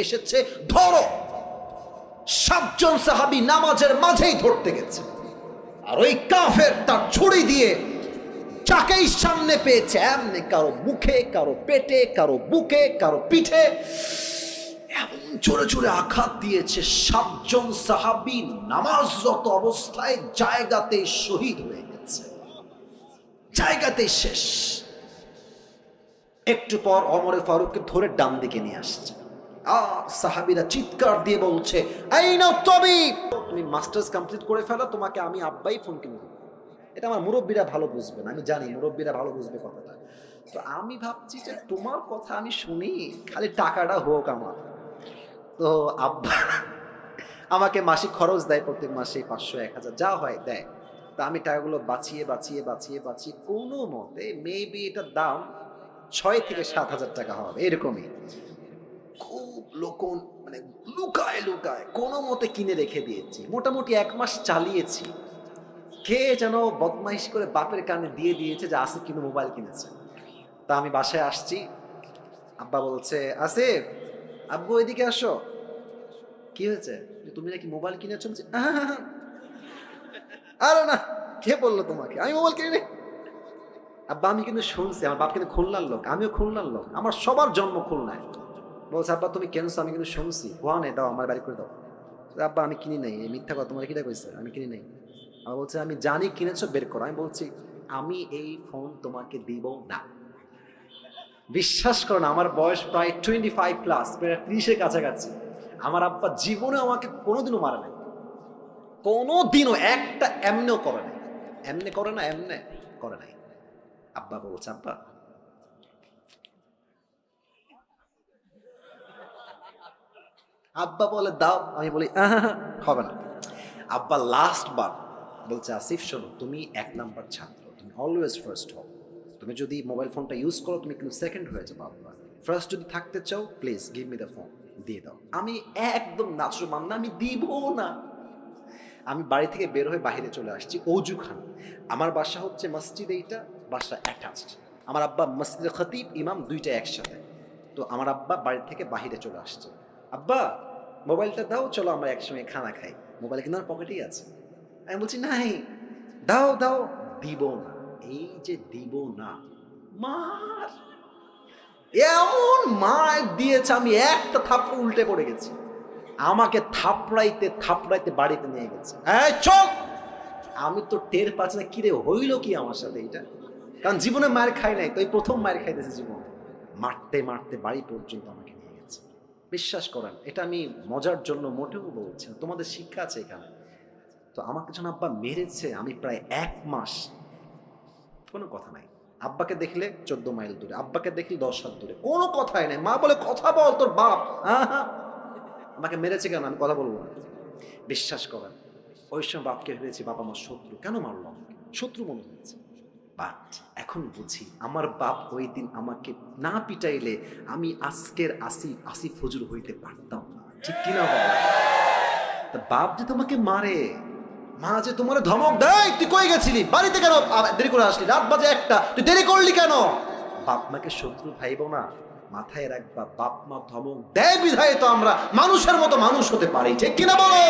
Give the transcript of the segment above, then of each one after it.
এসেছে, ধরো। 7 জন সাহাবী নামাজের মাঝেই ধরতে গেছে, আর ওই কাফের তার ছুরি দিয়ে যাকেই সামনে পেয়েছে এমনি কারো মুখে, কারো পেটে, কারো বুকে, কারো পিঠে এমন জোরে জোরে আঘাত দিয়েছে। 7 জন সাহাবী নামাজরত অবস্থায় জায়গাতেই শহীদ হয়ে গেছে, জায়গাতেই শেষ। একটু পর ওমরে ফারুককে ধরে ডান দিকে নিয়ে আসছে, আর সাহাবীরা চিৎকার দিয়ে বলছে, আইনা তাবিব, তুমি মাস্টার্স কমপ্লিট করে ফেলো, তোমাকে আমি আব্বাই ফোন কিনে দেব। এটা আমার মুরব্বীরা ভালো বুঝবে না, আমি জানি মুরব্বীরা ভালো বুঝবে কথাটা। তো আমি ভাবছি যে তোমার কথা আমি শুনি, খালি টাকাটা হোক আমার। তো আব্বা আমাকে মাসিক খরচ দেয়, প্রত্যেক মাসে 500-1000 যা হয় দেয়। তা আমি টাকাগুলো বাঁচিয়ে বাঁচিয়ে বাঁচিয়ে বাঁচিয়ে কোনো মতে মেবি এটার দাম 6 থেকে 7,000 টাকা হবে এরকমই। খুব লোকন মানে লুকায় লুকায় কোনো মতে কিনে রেখে দিয়েছি, মোটামুটি 1 মাস চালিয়েছি। কে যেন বদমাইশ করে বাপের কানে দিয়ে দিয়েছে যে আসিফ কিন্তু মোবাইল কিনেছে। তা আমি বাসায় আসছি, আব্বা বলছে, আসিফ আব্বু এদিকে আসো। কি হয়েছে? তুমি নাকি মোবাইল কিনেছো? আরে না, কে বললো তোমাকে আমি মোবাইল কিনি? আব্বা আমি কিন্তু শুনছি, আমার বাপ কিন্তু খুলনার লোক, আমিও খুলনার লোক, আমার সবার জন্ম খুলনায়। বলছে, আব্বা তুমি কেনছো? আমি কিন্তু শুনছি। কোয়ানে দাও, আমার বাড়ি করে দাও। আব্বা আমি কিনি নাই, এই মিথ্যা কথা, তোমার কিটা কইছে? আমি কিনি নাই। আবার বলছে, আমি জানি কিনেছো, বের করো। আমি বলছি, আমি এই ফোন তোমাকে দিব না। বিশ্বাস করো না, আমার বয়স প্রায় 25+, প্রায় 30-এর কাছাকাছি। আমার আব্বা জীবনে আমাকে কোনোদিনও মারে নাই, কোনোদিনও একটা এমনেও করে নাই। এমনে করে না, এমনে করে নাই। আব্বা বলছে, আব্বা আব্বা বলে দাও, আমি বলি হবে না। আব্বা লাস্ট বার বলছে, আসিফ শোনো, তুমি 1 নাম্বার ছাত্র, তুমি অলওয়েজ ফার্স্ট হও। তুমি যদি মোবাইল ফোনটা ইউজ করো তুমি কিন্তু সেকেন্ড হয়ে যাবে। আব্বা ফার্স্ট যদি থাকতে চাও please give me the phone, দিয়ে দাও। আমি একদম নাচরমান না, আমি দিব না। আমি বাড়ি থেকে বের হয়ে বাইরে চলে আসছি অজুখানা। আমার বাসা হচ্ছে মসজিদ, এইটা বাসা অ্যাটাচড। আমার আব্বা মসজিদে খতিব, ইমাম, দুইটা একসাথে। তো আমার আব্বা বাড়ি থেকে বাহিরে চলে আসছে, আব্বা মোবাইলটা দাও, চলো আমরা একসঙ্গে খানা খাই। মোবাইল কিন্তু আমার পকেটেই আছে। আমি বলছি, নাই দাও দাও, দিব না। এই যে দিব না, মার এমন মার দিয়েছে, আমি একটা থাপ্পড় উল্টে পড়ে গেছি। আমাকে থাপড়াইতে থাপড়াইতে বাড়িতে নিয়ে গেছে। এই চল! আমি তো টের পাচ্ছি না কিরে হইল কি আমার সাথে এটা, কারণ জীবনে মার খাই নাই, তো এই প্রথম মার খাইতেছে জীবনে। মারতে মারতে বাড়ি পর্যন্ত আমাকে নিয়ে গেছে। বিশ্বাস করেন, এটা আমি মজার জন্য মোটেও বলছি না, তোমাদের শিক্ষা আছে এখানে। তো আমাকে যখন আব্বা মেরেছে, আমি প্রায় 1 মাস কোনো কথা নাই। আব্বাকে দেখলে 14 মাইল দূরে, আব্বাকে দেখলে 10 হাত দূরে, কোনো কথাই নাই। মা বলে, কথা বল, তোর বাপ আমাকে মেরেছে কেন, আমি কথা বলবো না। বিশ্বাস করেন, ওই সময় বাপকে ভেবেছি বাপ আমার শত্রু, কেন মারলো আমাকে, শত্রু মনে হয়েছে। বাট এখন বুঝি, আমার বাপ ওই দিন আমাকে না পিটাইলে আমি আজকের আসিফ হুজুর হইতে পারতাম না, ঠিক কিনা বাবা? তা বাপ যে তোমাকে মারে, মা যে তোমার ধমক দেয়, তুই কই গেছিলি, বাড়িতে কেন দেরি করে আসলি, রাত বাজে 1টা, তুই দেরি করলি কেন? বাপ মাকে শত্রু ভাইব না, মাথায় রাখবা। বাপ মা ধমক দেয় বিধায় তো আমরা মানুষের মতো মানুষ হতে পারি, ঠিক কিনা বলো?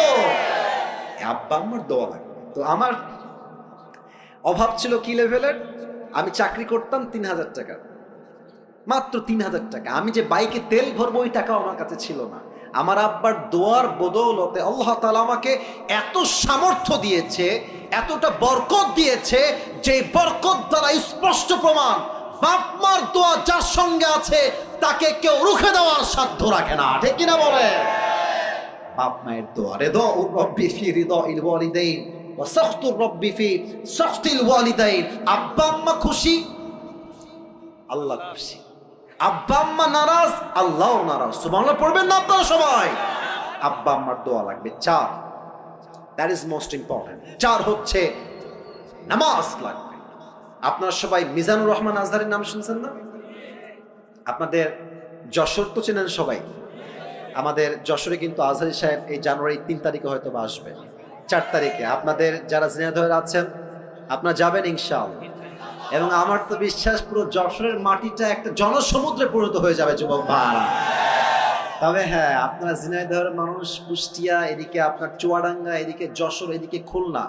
আব্বা আমার দোয়া লাগে। তো আমার অভাব ছিল কি লেভেলের, আমি চাকরি করতাম 3,000 টাকা, মাত্র 3,000 টাকা। আমি যে বাইকে তেল ভরবো ওই টাকাও আমার কাছে ছিল না। আমার আব্বার দোয়ার বদৌলতে আল্লাহ তাআলা আমাকে এত সামর্থ্য দিয়েছে, এতটা বরকত দিয়েছে, যে বরকত দ্বারা স্পষ্ট প্রমাণ, বাপ মার দোয়া যার সঙ্গে আছে তাকে কেউ রুখে দেওয়ার সাধ্য রাখে না, ঠিক কিনা বলে? বাপ মায়ের দোয়া, রিদাউর রব্বি ফি রিদাইল ওয়ালিদাইন ওয়া সাখতুর রব্বি ফি সাখতিল ওয়ালিদাইন। আব্বা আম্মা খুশি, আল্লাহ খুশি। আব্বা আম্মা নারাজ, আল্লাহও নারাজ। সুবহানাল্লাহ পড়বেন না আপনারা সবাই? আব্বা আম্মার দোয়া লাগবে। 4, দ্যাট ইজ মোস্ট ইম্পর্টেন্ট। 4 হচ্ছে নামাজ লাগবে। আপনারা সবাই মিজানুর রহমান আজহারের নাম শুনছেন না? আপনাদের যশোর তো চেনেন সবাই। আমাদের যশোরে কিন্তু আজহারি সাহেব এই জানুয়ারি 3 তারিখে হয়তো আসবে, 4 তারিখে। আপনাদের যারা ঝিনাইদহে আছেন আপনারা যাবেন ইনশাআল্লাহ। এবং আমার তো বিশ্বাস পুরো যশোরের মাটিটা একটা জনসমুদ্রে পরিণত হয়ে যাবে যুবক ভাইরা। তবে হ্যাঁ, আপনার ঝিনাইদহের মানুষ, কুষ্টিয়া, এদিকে আপনার চুয়াডাঙ্গা, এদিকে যশোর, এদিকে খুলনা।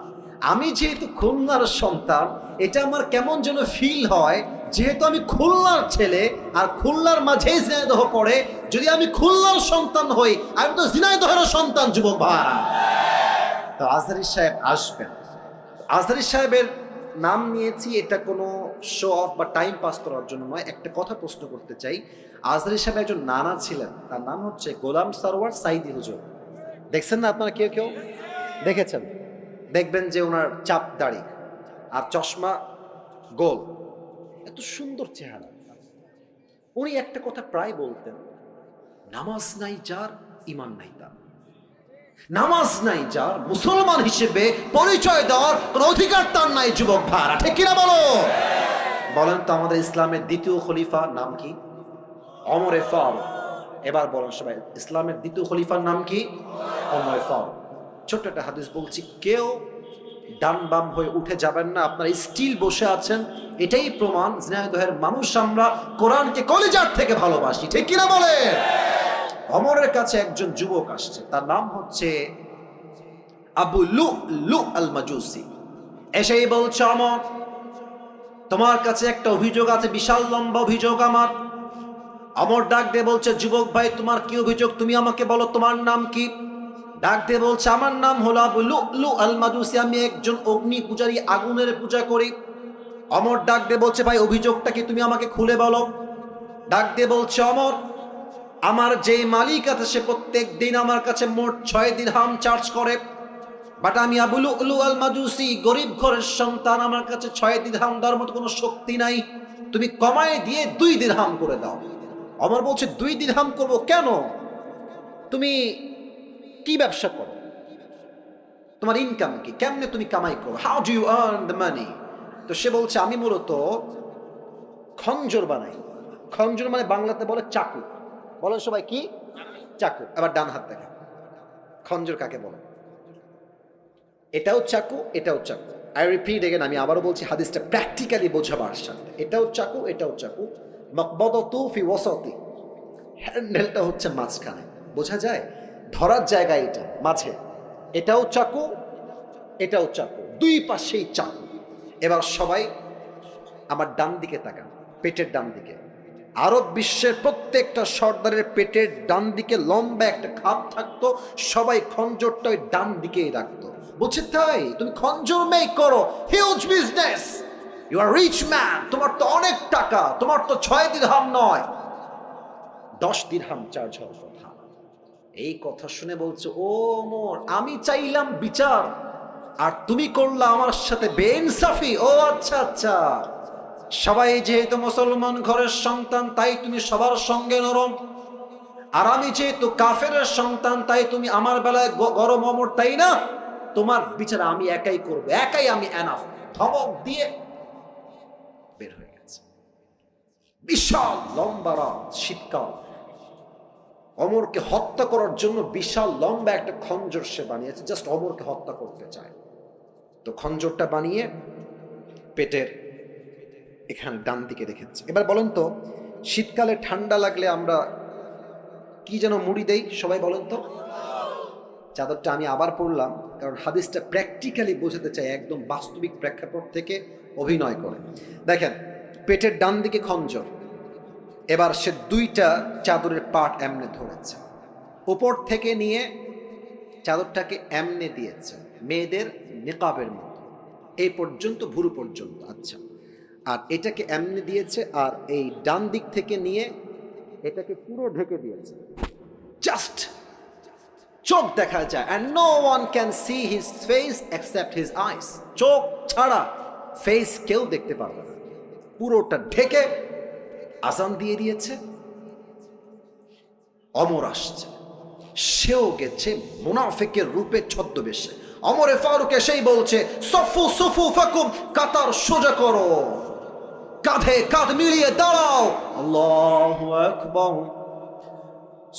আমি যেহেতু খুলনার সন্তান, এটা আমার কেমন যেন ফিল হয়, যেহেতু আমি খুলনার ছেলে আর খুলনার মাঝেই ঝিনাইদহ পড়ে, যদি আমি খুলনার সন্তান হই, আমি তো ঝিনাইদহের সন্তান, যুবক ভাই। তো আজহারী সাহেব আসবেন। আজহারী সাহেবের নাম নিয়েছি, এটা কোনো শো অফ বা টাইম পাস করার জন্য নয়। একটা কথা প্রশ্ন করতে চাই, আজহারী সাহেব একজন নানা ছিলেন, তার নাম হচ্ছে গোলাম সরওয়ার সাইদি হুজুর। দেখছেন না আপনারা? কেউ কেউ দেখেছেন? দেখবেন যে ওনার চাপ দাড়ি আর চশমা, গোল, এত সুন্দর চেহারা। উনি একটা কথা প্রায় বলতেন, নামাজ নাই যার, ইমান নাই তার। নামাজ নাই যার, মুসলমান হিসেবে পরিচয় দেওয়ার কোন অধিকার তার নাই, যুবক ভাড়া, ঠিক কিনা বলো? বলেন তো, আমাদের ইসলামের দ্বিতীয় খলিফা নাম কি? ওমরে ফারুক। এবার বলেন সবাই, ইসলামের দ্বিতীয় খলিফার নাম কি? ওমরে ফারুক। ছোট্ট একটা হাদিস বলছি, কেউ ডান বাম হয়ে উঠে যাবেন না, আপনারা স্টিল বসে আছেন, এটাই প্রমাণ ঝিনাইদহের মানুষ আমরা কোরআনকে কলিজার থেকে ভালোবাসি, ঠিক কিনা বলে? ওমরের কাছে একজন যুবক আসছে, তার নাম হচ্ছে আবু লু আল মাজুসি। এসেই বলছে, ওমর, তোমার কাছে একটা অভিযোগ আছে, বিশাল লম্বা অভিযোগ আমার। ওমর ডাক দিয়ে বলছে, যুবক ভাই, তোমার কি অভিযোগ? তুমি আমাকে বলো, তোমার নাম কি? ডাক দিয়ে বলছে, আমার নাম হলো আবু লু আল মাজুসি, আমি একজন অগ্নি পূজারী, আগুনের পূজা করি। ওমর ডাক দিয়ে বলছে, ভাই, অভিযোগটা কি, তুমি আমাকে খুলে বলো। ডাক দিয়ে বলছে, ওমর, আমার যে মালিক আছে সে প্রত্যেক দিন আমার কাছে মোট 6 দিরহাম চার্জ করে, বাট আমি আবু লু আল মাজুসি, গরিব ঘরের সন্তান, আমার কাছে 6 দিরহাম দেওয়ার মতো কোনো শক্তি নাই, তুমি কমায় দিয়ে 2 দিরহাম করে দাও। ওমর বলছে, 2 দিরহাম করবো কেন? তুমি কি ব্যবসা করো? তোমার ইনকাম কি? কেমনে তুমি কামাই করো? How do you earn the money? তো সে বলছে, আমি মূলত খঞ্জর বানাই। খঞ্জর মানে বাংলাতে বলে চাকু। বলেন সবাই, কি? চাকু। আবার ডান হাত দেখা, খঞ্জর কাকে বলে? এটাও চাকু, এটাও চাকু। আই রিপিট এগেন, আমি আবারও বলছি হাদিসটা প্র্যাকটিক্যালি বোঝাবার সাথে। এটাও চাকু, এটাও চাকু। মাকবাদাতু ফি ওয়াসাতি, হ্যান্ডেলটা হচ্ছে মাঝখানে, বোঝা যায়? ধরার জায়গা এটা মাঝে। এটাও চাকু, এটাও চাকু, দুই পাশেই চাকু। এবার সবাই আমার ডান দিকে তাকান, পেটের ডান দিকে। আরব বিশ্বের প্রত্যেকটা সর্দারের পেটের ডান দিকে লম্বা একটা খাপ থাকতো, সবাই খঞ্জরটা ওই ডান দিকেই রাখতো। বলছে, তাই তুমি খঞ্জর মেক করো, huge business, you are rich man, তোমার তো অনেক টাকা, তোমার তো 6 দিরহাম নয়, 10 দিরহাম চার্জ হওয়ার কথা। এই কথা শুনে বলছে, ও ওমর, আমি চাইলাম বিচার আর তুমি করলা আমার সাথে বেইনসাফি। ও আচ্ছা আচ্ছা, সবাই যেহেতু মুসলমান ঘরের সন্তান তাই তুমি সবার সঙ্গে নরম, আর আমি যেহেতু কাফেরের সন্তান তাই তুমি আমার বেলায় গরম। ওমর, তাই না? তোমার বিচার আমি একাই করব, একাই আমি এনাফ। ধমক দিয়ে বের হয়ে গেছে। বিশাল লম্বা রাত, শীতকাল, ওমরকে হত্যা করার জন্য বিশাল লম্বা একটা খঞ্জর সে বানিয়েছে, জাস্ট ওমরকে হত্যা করতে চায়। তো খঞ্জরটা বানিয়ে পেটের এখানে ডান দিকে রেখেছে। এবার বলেন তো, শীতকালে ঠান্ডা লাগলে আমরা কি যেন মুড়ি দেই? সবাই বলেন তো। চাদরটা আমি আবার পড়লাম, কারণ হাদিসটা প্র্যাকটিক্যালি বোঝাতে চাই, একদম বাস্তবিক প্রেক্ষাপট থেকে অভিনয় করে। দেখেন, পেটের ডান দিকে খঞ্জর, এবার সে 2টা চাদরের পাট এমনে ধরেছে, উপর থেকে নিয়ে চাদরটাকে এমনে দিয়েছে, মেয়েদের নিকাবের মতো, এই পর্যন্ত, ভুরু পর্যন্ত। আচ্ছা, আর এটাকে এমনে দিয়েছে, আর এই ডান দিক থেকে নিয়ে এটাকে পুরো ঢেকে দিয়েছে, জাস্ট চোখ দেখা যায়, and no one can see his face except his eyes, চোখ ছাড়া ফেস কেউ দেখতে পারবে না, পুরোটা ঢেকে আজান দিয়ে দিয়েছে। ওমর আসছে, সেও গেছে মুনাফিকের রূপে ছদ্মবেশে। ওমরে ফারুক এসেই বলছে, সফু সুফু ফাকুম, কাতার সোজা করো, কাঁধে কাঁধ মিলিয়ে দাঁড়াও। আল্লাহু আকবার,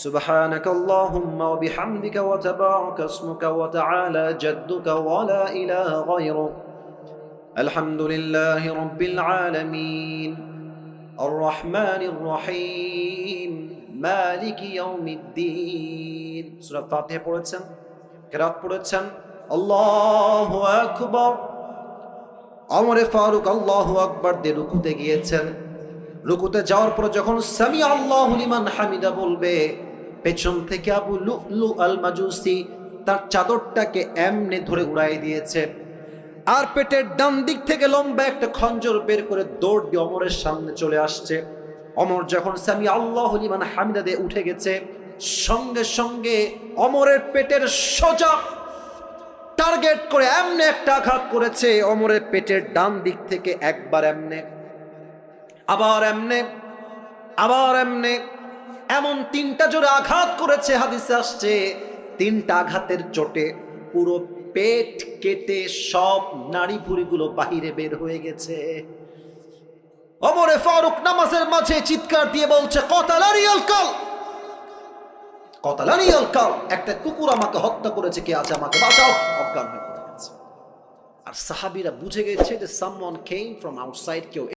সুবহানাক আল্লাহুম্মা ওয়া বিহামদিকা ওয়া তাবারাকা ইসমুকা ওয়া তাআলা জাদ্দুকা ওয়া লা ইলাহা গায়রুক, আলহামদুলিল্লাহি রাব্বিল আলামিন, আর রহমানির রহিম, মালিকি ইয়াউমিদ্দিন। সূরা ফাতিহা পড়েছেন, কিরাত পড়েছেন, আল্লাহু আকবার। ওমরে ফারুক আল্লাহু আকবার দিয়ে রুকুতে গিয়েছেন। রুকুতে যাওয়ার পর যখন সামি আল্লাহু লিমান হামিদা বলবে, পেছন থেকে আবু লুলু আল মাজুসি তার চাদরটাকে এমনি ধরে উড়াই দিয়েছে, আর পেটের ডান দিক থেকে লম্বা একটা খঞ্জর বের করে দৌড় দিয়ে অমরের সামনে চলে আসছে। অমর যখন সামি আল্লাহু লিমান হামিদা দিয়ে উঠে গেছে, সঙ্গে সঙ্গে অমরের পেটের সোজা টার্গেট করে এমনি একটা আঘাত করেছে। অমরের পেটের ডান দিক থেকে একবার এমনে, আবার এমনে, আবার এমনে, এমন 3টা জোরে আঘাত করেছে। হাদিসে আসছে 3টা আঘাতের চোটে পুরো পেট কেটে সব নাড়ি ভুঁড়িগুলো বাহিরে বের হয়ে গেছে। ওমরে ফারুক নামাজের মাঝে চিৎকার দিয়ে বলছে, কতালানি আল কাল, কতালানি আল কাল, একটা কুকুর আমাকে হত্যা করেছে, কে আছে আমাকে বাঁচাও। অজ্ঞান হয়ে পড়ে গেছে। আর সাহাবীরা বুঝে গেছে যে সামওয়ান কেম ফ্রম আউটসাইড, কেউ